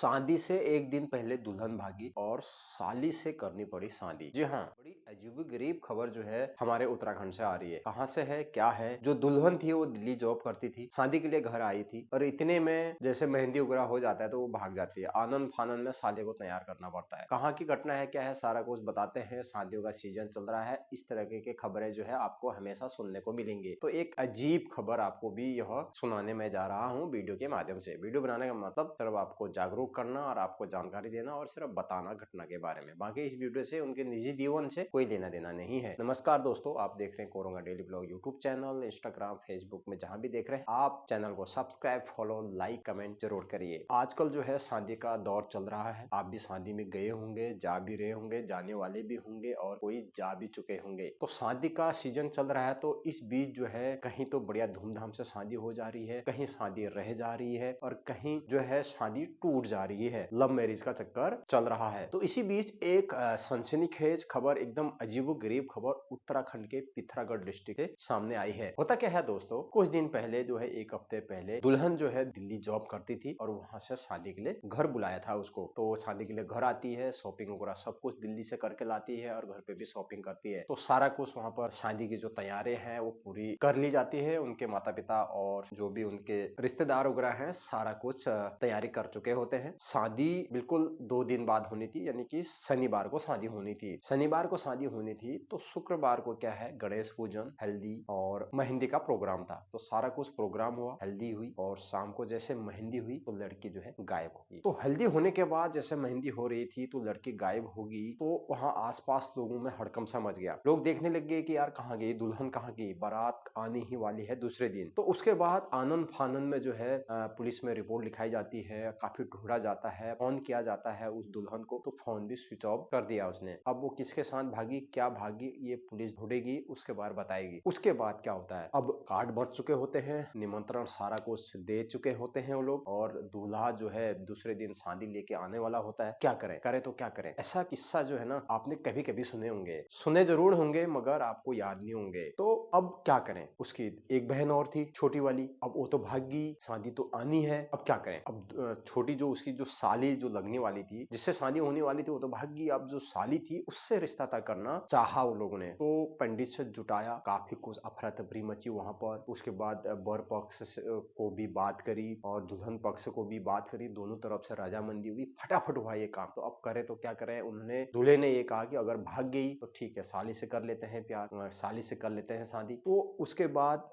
शादी से एक दिन पहले दुल्हन भागी और साली से करनी पड़ी शादी। जी हाँ, बड़ी अजीबोगरीब खबर जो है हमारे उत्तराखंड से आ रही है। कहाँ से है, क्या है? जो दुल्हन थी वो दिल्ली जॉब करती थी, शादी के लिए घर आई थी और इतने में जैसे मेहंदी वगैरह हो जाता है तो वो भाग जाती है। आनंद फानंद में साली को तैयार करना पड़ता है। कहाँ की घटना है, क्या है, सारा कुछ बताते हैं। शादियों का सीजन चल रहा है, इस तरह की खबरें जो है आपको हमेशा सुनने को मिलेंगी। तो एक अजीब खबर आपको भी यह सुनाने में जा रहा हूँ वीडियो के माध्यम से। वीडियो बनाने का मतलब सिर्फ आपको जागरूक करना और आपको जानकारी देना और सिर्फ बताना घटना के बारे में। बाकी इस वीडियो से उनके निजी जीवन से कोई लेना देना नहीं है। नमस्कार दोस्तों, आप देख रहे हैं कोरोंगा daily blog YouTube channel, Instagram, Facebook में जहां भी देख रहे हैं आप चैनल को सब्सक्राइब, फॉलो, लाइक, कमेंट जरूर करिए। आजकल जो है शादी का दौर चल रहा है। आप भी शादी में गए होंगे, जा भी रहे होंगे, जाने वाले भी होंगे और कोई जा भी चुके होंगे। तो शादी का सीजन चल रहा है, तो इस बीच जो है कहीं तो बढ़िया धूमधाम से शादी हो जा रही है, कहीं शादी रह जा रही है और कहीं जो है शादी टूट जा रही है। लव मैरिज का चक्कर चल रहा है। तो इसी बीच एक सनसनीखेज खबर, एकदम अजीबोगरीब खबर उत्तराखंड के पिथौरागढ़ डिस्ट्रिक्ट के सामने आई है। होता क्या है दोस्तों, कुछ दिन पहले जो है, एक हफ्ते पहले, दुल्हन जो है दिल्ली जॉब करती थी और वहां से शादी के लिए घर बुलाया था उसको। तो शादी के लिए घर आती है, शॉपिंग वगैरह सब कुछ दिल्ली से करके लाती है और घर पे भी शॉपिंग करती है। तो सारा कुछ वहां पर शादी की जो तैयारी है वो पूरी कर ली जाती है। उनके माता पिता और जो भी उनके रिश्तेदार वगैरह हैं सारा कुछ तैयारी कर चुके होते हैं। शादी बिल्कुल 2 दिन बाद होनी थी, यानी कि शनिवार को शादी होनी थी। शनिवार को शादी होनी थी तो शुक्रवार को क्या है, गणेश पूजन, हल्दी और मेहंदी का प्रोग्राम था। तो सारा कुछ प्रोग्राम हुआ, हल्दी हुई और शाम को जैसे मेहंदी हुई तो लड़की जो है गायब होगी। तो हल्दी होने के बाद जैसे मेहंदी हो रही थी तो लड़की गायब होगी। तो वहां आसपास लोगों में हड़कंप सा मच गया। लोग देखने लग गए कि यार कहाँ गई दुल्हन, कहाँ गई, बारात आने ही वाली है दूसरे दिन। तो उसके बाद आनंद फानंद में जो है पुलिस में रिपोर्ट लिखाई जाती है, काफी ढूंढा जाता है, फोन किया जाता है उस दुल्हन को, तो फोन भी स्विच ऑफ कर दिया उसने। अब वो किसके साथ भागी, क्या भागी, ये पुलिस ढूंढेगी, उसके बाद बताएगी। उसके बाद क्या होता है, अब कार्ड बढ़ चुके होते हैं, निमंत्रण सारा कुछ दे चुके होते हैं वो लोग और दूल्हा जो है दूसरे दिन शादी लेके आने वाला होता है। क्या करें, करे तो क्या करें। ऐसा किस्सा जो है ना आपने कभी कभी सुने होंगे, सुने जरूर होंगे मगर आपको याद नहीं होंगे। तो अब क्या करें, उसकी एक बहन और थी छोटी वाली, अब वो तो भागी, शादी तो आनी है, अब क्या करें। अब छोटी जो उसकी जो साली जो लगने वाली थी, जिससे शादी होने वाली थी, वो तो भागी। अब जो साली थी उससे रिश्ता तय करना चाहा वो लोगों ने। तो पंडित से जुटाया, काफी कुछ अफरा तफरी मची वहां पर। उसके बाद बर पक्ष को भी बात करी और दुल्हन पक्ष को भी बात करी, दोनों तरफ से रजामंदी हुई, फटाफट हुआ ये काम। तो अब करे तो क्या करें, उन्होंने, दूल्हे ने ये कहा कि अगर भाग गई तो ठीक है, साली से कर लेते हैं प्यार, साली से कर लेते हैं शादी। तो उसके बाद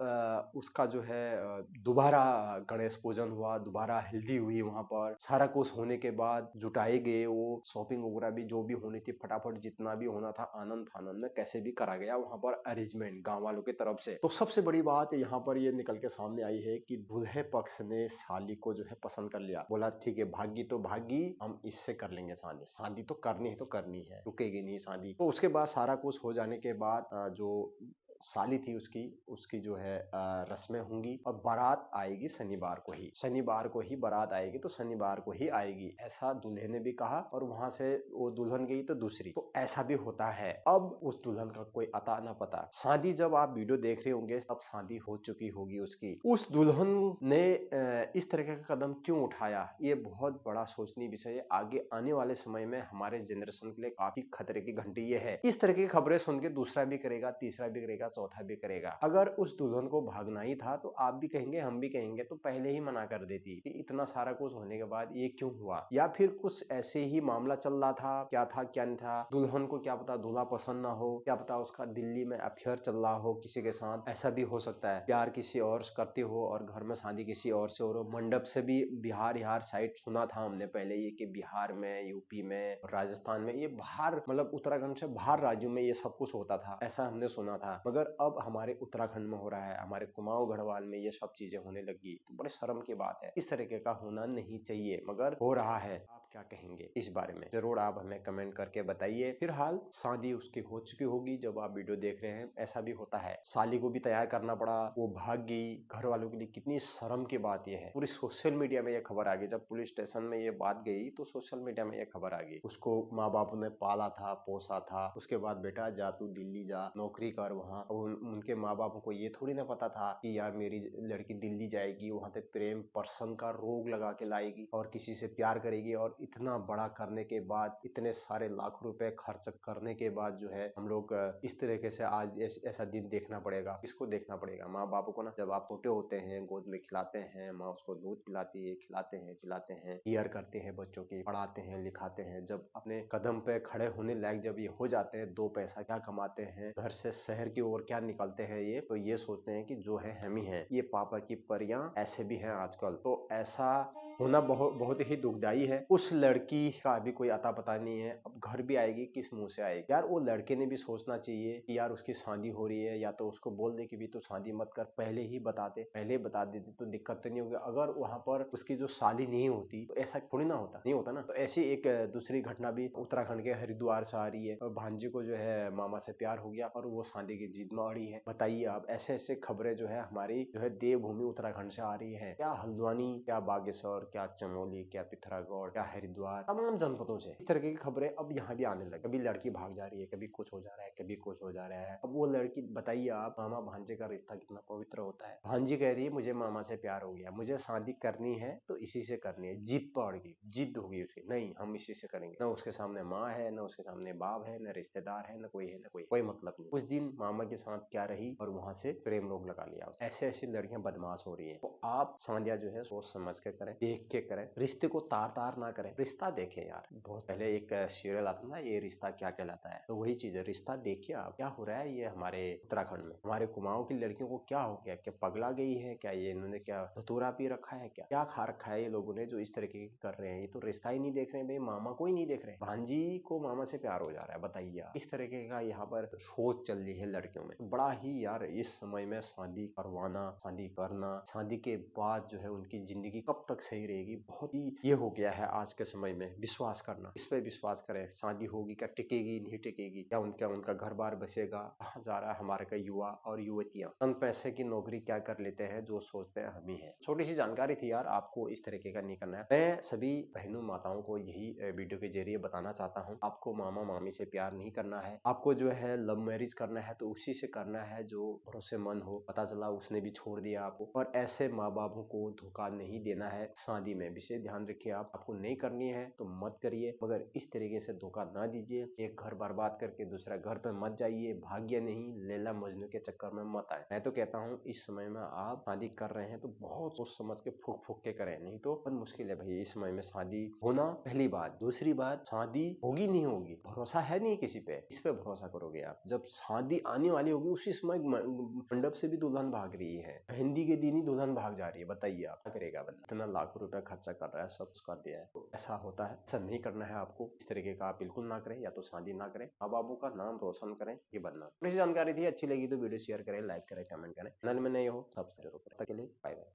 उसका जो है दोबारा गणेश पूजन हुआ, दोबारा हल्दी हुई वहां पर। सारा कुछ होने के बाद जुटाए गए, वो शॉपिंग वगैरह भी जो भी होनी थी फटाफट जितना भी होना था आनंद फानंद में कैसे भी करा गया वहां पर अरेंजमेंट गांव वालों की तरफ से। तो सबसे बड़ी बात यहाँ पर ये निकल के सामने आई है कि दूल्हे पक्ष ने साली को जो है पसंद कर लिया। बोला ठीक है, भागी तो भागी, हम इससे कर लेंगे शादी, शादी तो करनी है, तो करनी है, रुकेगी नहीं शादी। तो उसके बाद सारा कुछ हो जाने के बाद जो साली थी उसकी उसकी जो है रस्में होंगी और बारात आएगी शनिवार को ही, शनिवार को ही बारात आएगी। तो शनिवार को ही आएगी ऐसा दूल्हे ने भी कहा और वहां से वो दुल्हन गई तो दूसरी। तो ऐसा भी होता है। अब उस दुल्हन का कोई अता न पता। शादी जब आप वीडियो देख रहे होंगे तब शादी हो चुकी होगी उसकी। उस दुल्हन ने इस तरह का कदम क्यों उठाया, ये बहुत बड़ा सोचनीय विषय है। आगे आने वाले समय में हमारे जनरेशन के लिए काफी खतरे की घंटी ये है। इस तरह की खबरें सुन के दूसरा भी करेगा, तीसरा भी करेगा, चौथा भी करेगा। अगर उस दुल्हन को भागना ही था तो आप भी कहेंगे, हम भी कहेंगे, तो पहले ही मना कर देती कि इतना सारा कुछ होने के बाद ये क्यों हुआ। या फिर कुछ ऐसे ही मामला चल रहा था, क्या था क्या नहीं था, दुल्हन को क्या पता दूल्हा पसंद ना हो, क्या पता उसका दिल्ली में अफेयर चल रहा हो किसी के साथ, ऐसा भी हो सकता है। प्यार किसी और करते हो और घर में शादी किसी और से हो रहा, मंडप से भी। बिहार साइड सुना था हमने पहले ये कि बिहार में, यूपी में, राजस्थान में, ये बाहर मतलब उत्तराखंड से बाहर राज्यों में ये सब कुछ होता था, ऐसा हमने सुना था। मगर अब हमारे उत्तराखंड में हो रहा है, हमारे कुमाऊं गढ़वाल में ये सब चीजें होने लगी। तो बड़े शर्म की बात है, इस तरीके का होना नहीं चाहिए मगर हो रहा है। आप क्या कहेंगे इस बारे में, जरूर आप हमें कमेंट करके बताइए। फिलहाल शादी उसकी हो चुकी होगी जब आप वीडियो देख रहे हैं। ऐसा भी होता है, साली को भी तैयार करना पड़ा, वो भाग गई। घर वालों के लिए कितनी शर्म की बात यह है। पूरी सोशल मीडिया में यह खबर आ गई। जब पुलिस स्टेशन में ये बात गई तो सोशल मीडिया में यह खबर आ गई। उसको माँ बाप ने पाला था, पोसा था, उसके बाद बेटा जा तू दिल्ली जा, नौकरी कर वहाँ। उनके माँ बाप को ये थोड़ी ना पता था कि यार मेरी लड़की दिल्ली जाएगी, वहां पे प्रेम पर्सन का रोग लगा के लाएगी और किसी से प्यार करेगी। और इतना बड़ा करने के बाद, इतने सारे लाख रुपए खर्च करने के बाद जो है हम लोग इस तरीके से आज ऐसा दिन देखना पड़ेगा। किसको देखना पड़ेगा? माँ बाप को ना। जब आप छोटे होते हैं, गोद में खिलाते हैं, माँ उसको दूध पिलाती है, खिलाते हैं, पिलाते हैं, केयर करते हैं बच्चों की, पढ़ाते हैं, लिखाते हैं। जब अपने कदम पे खड़े होने लायक जब ये हो जाते हैं, दो पैसा क्या कमाते हैं, घर से शहर की ओर क्या निकलते हैं, ये तो ये सोचते हैं कि जो है हम ही हैं, ये पापा की परियां ऐसे भी हैं आजकल। तो ऐसा होना बहुत बहुत ही दुखदाई है। उस लड़की का अभी कोई अता पता नहीं है। अब घर भी आएगी, किस मुंह से आएगी? यार वो लड़के ने भी सोचना चाहिए कि यार उसकी शादी हो रही है, या तो उसको बोल दे कि भी तो शादी मत कर, पहले ही बता दे, पहले बता देते तो दिक्कत तो नहीं होगी। अगर वहां पर उसकी जो साली नहीं होती तो ऐसा थोड़ी ना होता, नहीं होता ना। तो ऐसी एक दूसरी घटना भी उत्तराखंड के हरिद्वार से आ रही है। भांजी को जो है मामा से प्यार हो गया और वो शादी की जिद में अड़ी है। बताइए आप, ऐसे ऐसे खबरें जो है हमारी जो है देवभूमि उत्तराखंड से आ रही है। क्या हल्द्वानी, क्या बागेश्वर, क्या चमोली, क्या पिथौरागढ़, क्या हरिद्वार, तमाम जनपदों से इस तरह की खबरें अब यहाँ भी आने लगी। कभी लड़की भाग जा रही है, कभी कुछ हो जा रहा है, कभी कुछ हो जा रहा है। अब वो लड़की, बताइए आप, मामा भांजे का रिश्ता कितना पवित्र होता है। भांजी कह रही है मुझे मामा से प्यार हो गया, मुझे शादी करनी है तो इसी से करनी है। जिद पड़ गई, जिद होगी उसकी, नहीं हम इसी से करेंगे। न उसके सामने माँ है, न उसके सामने बाप है, न रिश्तेदार है, न कोई है, न कोई मतलब नहीं। उस दिन मामा के साथ क्या रही और वहां से प्रेम रोग लगा लिया। ऐसे ऐसी लड़कियां बदमाश हो रही है। तो आप शादियां जो है सोच समझ के करें, देख के करें, रिश्ते को तार तार ना करें। रिश्ता देखें यार, बहुत पहले एक सीरियल आता ना, ये रिश्ता क्या कहलाता है, तो वही चीज है। रिश्ता देखिए आप, क्या हो रहा है ये हमारे उत्तराखंड में। हमारे कुमाऊं की लड़कियों को क्या हो गया? क्या पगला गई है क्या? ये इन्होंने क्या धतूरा पी रखा है क्या? क्या खा रखा है ये लोगों ने जो इस तरीके की कर रहे हैं? ये तो रिश्ता ही नहीं देख रहे हैं भाई, मामा को ही नहीं देख रहे हैं। भांजी को मामा से प्यार हो जा रहा है, बताइए आप। इस तरीके का यहाँ पर सोच चल रही है लड़कियों में। बड़ा ही यार, इस समय में शादी करवाना, शादी करना, शादी के बाद जो है उनकी जिंदगी कब तक सही रहेगी, बहुत ही ये हो गया है आज के समय में। विश्वास करना, इस पे विश्वास करें। शादी होगी क्या, टिकेगी नहीं टिकेगी, क्या उनका उनका घर बार बसेगा, कहाँ जा रहा है हमारे का युवा और युवतियां, चंद पैसे की नौकरी क्या कर लेते हैं, जो सोचते हैं हम ही है। छोटी सी जानकारी थी यार, आपको इस तरीके का नहीं करना है। मैं सभी बहनों माताओं को यही वीडियो के जरिए बताना चाहता हूँ, आपको मामा मामी से प्यार नहीं करना है। आपको जो है लव मैरिज करना है तो उसी से करना है जो भरोसेमंद हो। पता चला उसने भी छोड़ दिया आपको, और ऐसे माँ बापों को धोखा नहीं देना है शादी में। विशेष ध्यान रखिए आप, आपको नहीं करनी है तो मत करिए, मगर इस तरीके से धोखा ना दीजिए। एक घर बर्बाद करके दूसरा घर पे मत जाइए। भाग्य नहीं, लैला मजनू के चक्कर में मत आए। मैं तो कहता हूँ इस समय में आप शादी कर रहे हैं तो बहुत सोच समझ के फूक फूक के करें, नहीं तो बहुत मुश्किल है भाई इस समय में शादी होना। पहली बात। दूसरी बात, शादी होगी नहीं होगी, भरोसा है नहीं किसी पे। इस पे भरोसा करोगे आप? जब शादी आने वाली होगी उसी समय मंडप से भी दुल्हन भाग रही है, मेहंदी के दिन ही दुल्हन भाग जा रही है। बताइए आप क्या करेगा बंदा? इतना लाखों रुपए खर्चा कर रहा है, सब कुछ कर दिया है, तो ऐसा होता है। ऐसा नहीं करना है आपको। इस तरीके का आप बिल्कुल ना करें, या तो शादी ना करें। माँ बाबू का नाम रोशन करें, ये बनना। थोड़ी सी जानकारी थी, अच्छी लगी तो वीडियो शेयर करें, लाइक करें, कमेंट करें। चैनल में नए हो सब्सक्राइब जरूर करें। तब के लिए बाय बाय।